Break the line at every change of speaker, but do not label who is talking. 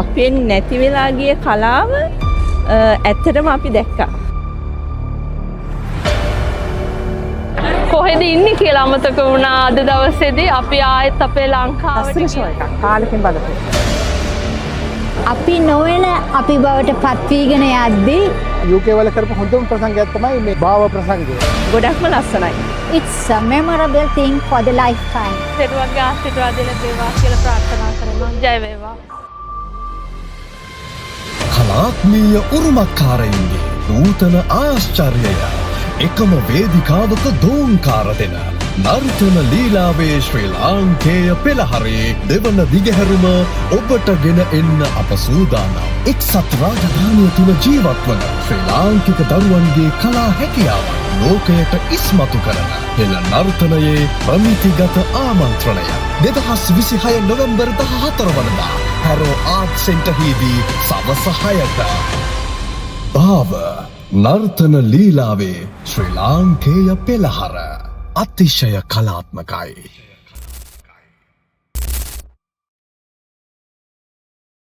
අපෙන් නැති වෙලා ගිය කලාව ඇත්තටම අපි දැක්කා.
කොහෙද ඉන්නේ කියලා අමතක වුණා අද දවසේදී අපි ආයෙත් අපේ ලංකාවට
කාලෙකින් බලපු.
අපි නොවන අපි බවට පත්වීගෙන යද්දී
UK වල කරපු හොඳම ප්‍රසංගයක් තමයි මේ භාව ප්‍රසංගය.
ගොඩක්ම ලස්සනයි.
it's a memorable thing for the lifetime.
සෙරුවන්ගේ ආශිර්වාද ලැබේවා කියලා ප්‍රාර්ථනා කරනවා. ජය වේවා.
කලාත්මීය උරුමකාරයින්ගේ නූතන ආශ්චර්යය එකම වේදිකාවක දෝංකාර දෙන නර්තන ලීලාවේ ශ්‍රී ලාංකේය පෙළහරේ දෙවන දිගහැරුම ඔබට ගෙන එන්න අප සූදානම්. එක්සත් රාජධානිය තුළ ජීවත් වන ශ්‍රී ලාංකික දරුවන්ගේ කලා හැකියාව ලෝකයට ඉස්මතු කරන හෙළ නර්තනයේ ප්‍රමිතිගත ආමන්ත්‍රණය 2026 නොවැම්බර් 14 වනදා හැරෝ ආර්ට් සෙන්ටර්හිදී සවස 6ට භාව නර්තන ලීලාවේ ශ්‍රී ලාංකේය පෙළහර අතිශය කලාත්මකයි.